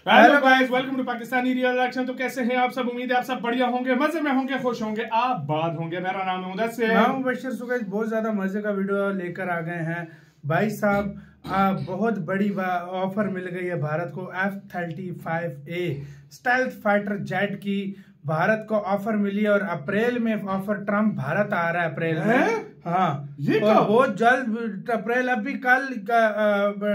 Hello guys, welcome to Pakistani real action. तो कैसे हैं आप सब? उम्मीद है आप सब बढ़िया होंगे, मजे में होंगे, खुश होंगे, आबाद होंगे। मेरा नाम है मुदस्सिर, मैं हूं बशीर। सुगैस बहुत ज्यादा मजे का वीडियो लेकर आ गए हैं भाई साहब। बहुत बड़ी ऑफर मिल गई है भारत को। F-35A स्टेल्थ फाइटर जेट की भारत को ऑफर मिली और अप्रैल में ऑफर ट्रम्प भारत आ रहा है अप्रैल में। हाँ, ये और बहुत जल्द अप्रैल, अभी कल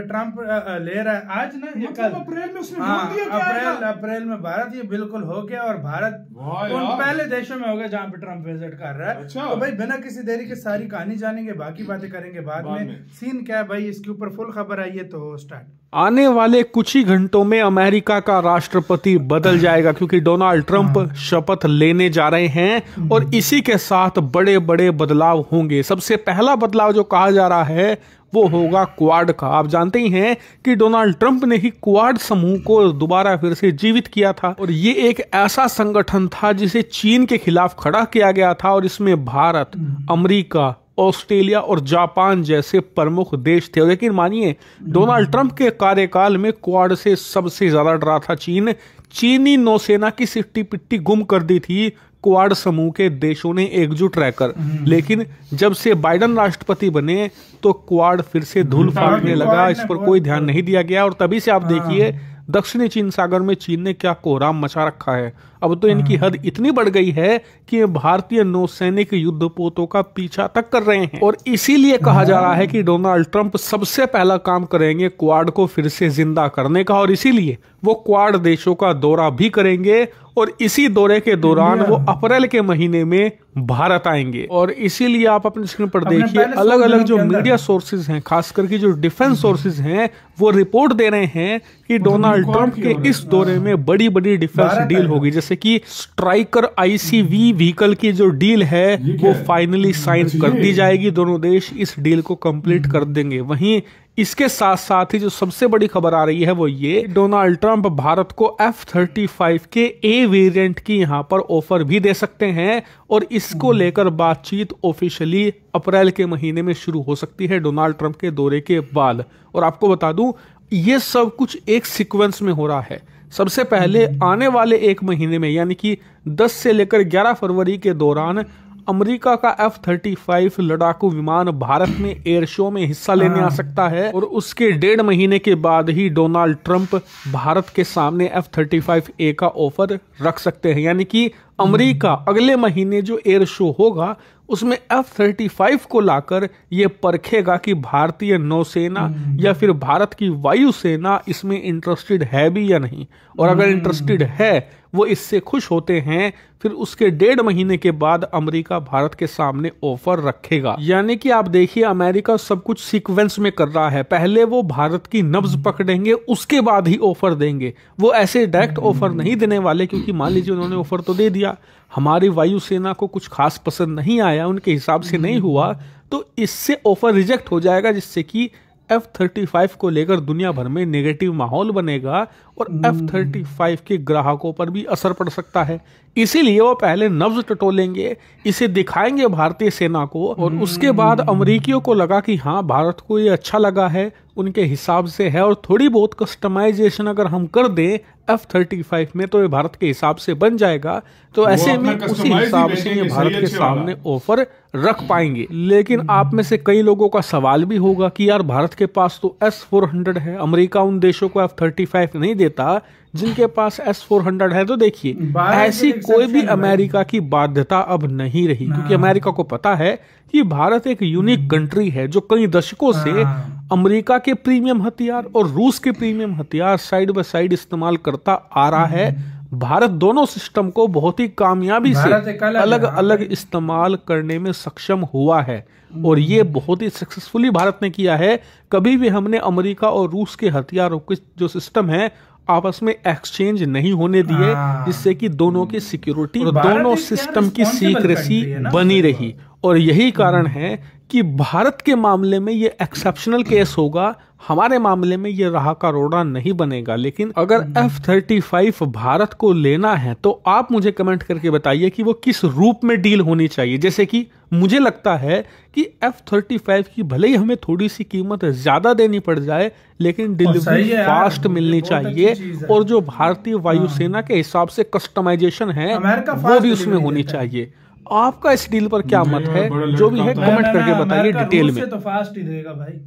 ट्रम्प ले रहा है, आज ना ये मतलब कल अप्रैल में उसने बोल दिया क्या? अप्रैल में भारत ये बिल्कुल हो गया। और भारत उन पहले देशों में हो गया जहाँ पे ट्रम्प विजिट कर रहा है। अच्छा। तो भाई बिना किसी देरी के सारी कहानी जानेंगे, बाकी बातें करेंगे बाद में। सीन क्या है भाई, इसके ऊपर फुल खबर आई है, तो स्टार्ट। आने वाले कुछ ही घंटों में अमेरिका का राष्ट्रपति बदल जाएगा, क्योंकि डोनाल्ड ट्रंप शपथ लेने जा रहे हैं और इसी के साथ बड़े बड़े बदलाव होंगे। सबसे पहला बदलाव जो कहा जा रहा है वो होगा क्वाड का। आप जानते ही हैं कि डोनाल्ड ट्रंप ने ही क्वाड समूह को दोबारा फिर से जीवित किया था और ये एक ऐसा संगठन था जिसे चीन के खिलाफ खड़ा किया गया था और इसमें भारत, अमेरिका, ऑस्ट्रेलिया और जापान जैसे प्रमुख देश थे। लेकिन मानिए, डोनाल्ड ट्रंप के कार्यकाल में क्वाड से सबसे ज्यादा डरा था चीन। चीनी नौसेना की सिट्टी पिट्टी गुम कर दी थी क्वाड समूह के देशों ने एकजुट रहकर। लेकिन जब से बाइडेन राष्ट्रपति बने तो क्वाड फिर से धूल फाड़ने लगा, इस पर कोई ध्यान नहीं दिया गया और तभी से आप देखिए दक्षिणी चीन सागर में चीन ने क्या कोहराम मचा रखा है। अब तो इनकी हद इतनी बढ़ गई है कि भारतीय नौसैनिक युद्धपोतों का पीछा तक कर रहे हैं और इसीलिए कहा जा रहा है कि डोनाल्ड ट्रंप सबसे पहला काम करेंगे क्वाड को फिर से जिंदा करने का और इसीलिए वो क्वाड देशों का दौरा भी करेंगे और इसी दौरे के दौरान वो अप्रैल के महीने में भारत आएंगे। और इसीलिए आप अपनी स्क्रीन पर देखिए, अलग अलग जो मीडिया सोर्सेज हैं, खास करके जो डिफेंस सोर्सेज हैं, वो रिपोर्ट दे रहे हैं कि डोनाल्ड ट्रंप के इस दौरे में बड़ी बड़ी डिफेंस डील होगी, जैसे कि स्ट्राइकर ICV व्हीकल की जो डील है वो फाइनली साइन कर दी जाएगी। दोनों देश इस डील को कंप्लीट कर देंगे। वहीं इसके साथ साथ ही जो सबसे बड़ी खबर आ रही है वो ये, डोनाल्ड ट्रंप भारत को F-35 के A वेरिएंट की यहां पर ऑफर भी दे सकते हैं और इसको लेकर बातचीत ऑफिशियली अप्रैल के महीने में शुरू हो सकती है डोनाल्ड ट्रंप के दौरे के बाद। और आपको बता दूं, ये सब कुछ एक सीक्वेंस में हो रहा है। सबसे पहले आने वाले एक महीने में, यानी कि 10 से लेकर 11 फरवरी के दौरान अमेरिका का F-35 लड़ाकू विमान भारत में एयर शो में हिस्सा लेने आ सकता है और उसके 1.5 महीने के बाद ही डोनाल्ड ट्रंप भारत के सामने F-35A का ऑफर रख सकते हैं। यानी कि अमेरिका अगले महीने जो एयर शो होगा उसमें F-35 को लाकर ये परखेगा कि भारतीय नौसेना या फिर भारत की वायुसेना इसमें इंटरेस्टेड है भी या नहीं। और अगर इंटरेस्टेड है, वो इससे खुश होते हैं, फिर उसके 1.5 महीने के बाद अमेरिका भारत के सामने ऑफर रखेगा। यानी कि आप देखिए, अमेरिका सब कुछ सीक्वेंस में कर रहा है। पहले वो भारत की नब्ज पकड़ेंगे, उसके बाद ही ऑफर देंगे। वो ऐसे डायरेक्ट ऑफर नहीं देने वाले, क्योंकि मान लीजिए उन्होंने ऑफर तो दे दिया, हमारी वायुसेना को कुछ खास पसंद नहीं आया, उनके हिसाब से नहीं हुआ, तो इससे ऑफर रिजेक्ट हो जाएगा, जिससे कि F-35 को लेकर दुनिया भर में नेगेटिव माहौल बनेगा और F-35 के ग्राहकों पर भी असर पड़ सकता है। इसीलिए वो पहले नब्ज टटोलेंगे, इसे दिखाएंगे भारतीय सेना को और उसके बाद अमरीकियों को लगा कि हाँ, भारत को ये अच्छा लगा है, उनके हिसाब से है और थोड़ी बहुत कस्टमाइजेशन अगर हम कर दें F-35 में तो ये भारत के हिसाब से बन जाएगा। तो ऐसे में उसी हिसाब से ये भारत के सामने ऑफर रख पाएंगे। लेकिन आप में से कई लोगों का सवाल भी होगा कि यार, भारत के पास तो S-400 है, अमेरिका उन देशों को F-35 नहीं देता जिनके पास S-400 है। तो देखिए, ऐसी कोई भी अमेरिका की बाध्यता अब नहीं रही, क्योंकि अमेरिका को पता है कि भारत एक यूनिक कंट्री है जो कई दशकों से अमेरिका के प्रीमियम हथियार और रूस के प्रीमियम हथियार साइड बाय साइड इस्तेमाल करता आ रहा है। भारत दोनों सिस्टम को बहुत ही कामयाबी से अलग अलग इस्तेमाल करने में सक्षम हुआ है और ये बहुत ही सक्सेसफुली भारत ने किया है। कभी भी हमने अमेरिका और रूस के हथियारों के जो सिस्टम है आपस में एक्सचेंज नहीं होने दिए, जिससे कि दोनों की सिक्योरिटी और दोनों सिस्टम की सीक्रेसी बनी रही। और यही कारण है कि भारत के मामले में ये एक्सेप्शनल केस होगा। हमारे मामले में ये राह का रोड़ा नहीं बनेगा। लेकिन अगर F-35 भारत को लेना है तो आप मुझे कमेंट करके बताइए कि वो किस रूप में डील होनी चाहिए। जैसे कि मुझे लगता है कि F-35 की भले ही हमें थोड़ी सी कीमत ज्यादा देनी पड़ जाए, लेकिन डिलीवरी फास्ट मिलनी चाहिए, और जो भारतीय वायुसेना के हिसाब से कस्टमाइजेशन है वो भी उसमें होनी चाहिए। आपका इस डील पर क्या मत है? जो भी है कमेंट करके बताइए डिटेल में। तो फास्ट ही देगा भाई।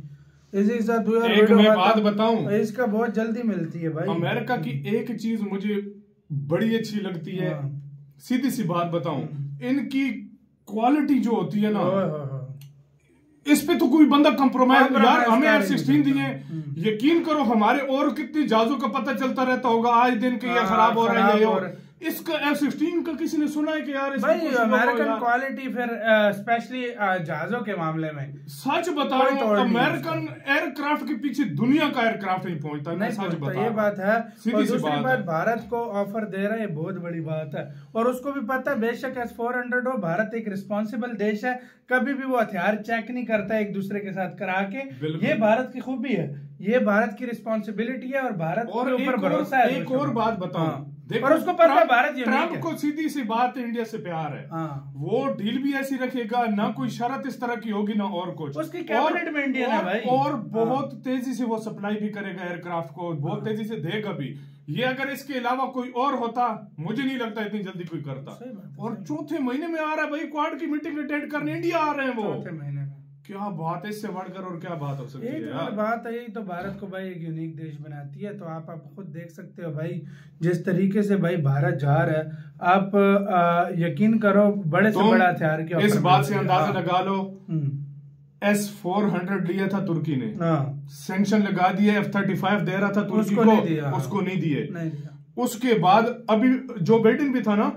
इसी के साथ एक मैं बात बताऊं, इसका बहुत जल्दी मिलती है भाई। अमेरिका की एक चीज मुझे बड़ी अच्छी लगती है, सीधी सी बात बताऊं, इनकी क्वालिटी जो होती है ना, इस पे तो कोई बंदा कंप्रोमाइज। यार हमें F-16 दिए, यकीन करो हमारे और कितनी जहाजों का पता चलता रहता होगा आज दिन के ये खराब हो रहा है, और इसका F-16 का किसी ने सुना है कि यार भाई अमेरिकन क्वालिटी, फिर स्पेशली जहाजों के मामले में सच बता रहा हूं, अमेरिकन एयरक्राफ्ट के पीछे दुनिया का एयरक्राफ्ट नहीं पहुंचता। मैं सच बता, ये बात है। और दूसरी बात, भारत को ऑफर दे रहा है, बहुत बड़ी बात है। और उसको भी पता है, बेशक S-400 हो, भारत एक रिस्पॉन्सिबल देश है, कभी भी वो हथियार चेक नहीं करता एक दूसरे के साथ करा के। ये भारत की खूबी है, ये भारत की रिस्पॉन्सिबिलिटी है, और भारत के ऊपर भरोसा है। एक और बात बताऊं, देखो, और उसको पता है भारत ट्रम्प को सीधी सी बात इंडिया से प्यार है। वो डील भी ऐसी रखेगा, ना कोई शर्त इस तरह की होगी ना और कुछ। उसकी कैबिनेट में इंडियन है भाई, और बहुत तेजी से वो सप्लाई भी करेगा एयरक्राफ्ट को, बहुत तेजी से देगा भी। ये अगर इसके अलावा कोई और होता, मुझे नहीं लगता इतनी जल्दी कोई करता। और चौथे महीने में आ रहा है भाई, क्वाड की मीटिंग अटेंड करने इंडिया आ रहे हैं वो। चौथे महीने में क्या बात है, इससे बढ़कर और क्या बात हो सकती है यार। बात है, यही तो भारत को भाई एक यूनिक देश बनाती है। तो आप खुद देख सकते हो भाई, जिस तरीके से भाई भारत जा रहा है, आप यकीन करो बड़े से बड़ा हथियार के इस बात से अंदाजा लगा लो, S-400 लिया था तुर्की ने, सैंक्शन लगा दिए, F-35 दे रहा था तुर्की को, उसको नहीं दिए। उसके बाद अभी जो बाइडेन भी था ना,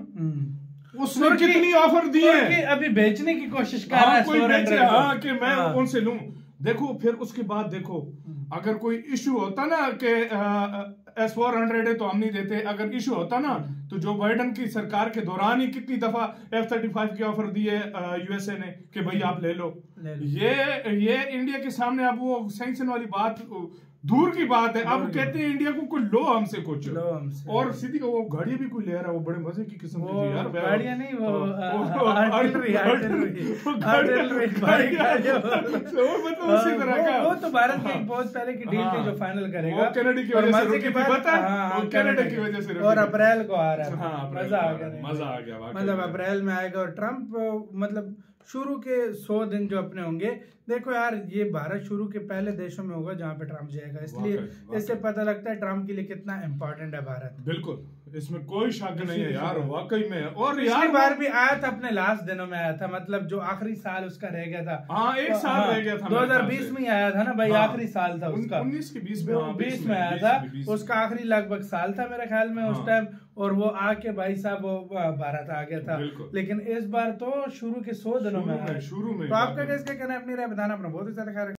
उसने कितनी ऑफर दी है, अभी बेचने की कोशिश कर रहा है, कोई बेचे, कि मैं उनसे लूं। देखो फिर उसके बाद देखो, अगर कोई इश्यू होता ना कि S-400 है तो हम नहीं देते, अगर इश्यू होता ना, तो जो बाइडेन की सरकार के दौरान ही कितनी दफा F-35 की ऑफर दी है USA ने कि भाई आप ले लो। ये इंडिया के सामने अब वो सैंक्शन वाली बात दूर की बात है। अब कहते हैं इंडिया को कोई लो हमसे कुछ, और सीधी वो गाड़ी भी कोई ले रहा है, वो बड़े मजे की किस्म की यार, गाड़ियां नहीं, वो उसी तरह का। वो तो भारत की बहुत पहले की डील थी जो फाइनल करेगा, कनाडा की वजह से रुकी थी, पता है, कनाडा की वजह से, और अप्रैल को आ रहा है। मजा आ गया, मतलब अप्रैल में आएगा। और ट्रम्प मतलब शुरू के 100 दिन जो अपने होंगे, देखो यार ये भारत शुरू के पहले देशों में होगा जहां पे ट्रम्प जाएगा, इसलिए इससे पता लगता है ट्रम्प के लिए कितना इम्पोर्टेंट है भारत। बिल्कुल, इसमें कोई शक नहीं है यार, वाकई में। और यार बार भी आया था, अपने लास्ट दिनों में आया था, मतलब जो आखिरी साल उसका रह गया था। हाँ, एक साल रह गया था, 2020 में आया था ना भाई, आखिरी साल था उसका, 19 की 20 में आया था, उसका आखिरी लगभग साल था मेरे ख्याल में उस टाइम। और वो आके भाई साहब वो भारत आ गया था। लेकिन इस बार तो शुरू के 100 दिनों में शुरू में। तो आपका कैसे कहना है, अपनी राय बताना, अपना बहुत ही ज्यादा ख्याल।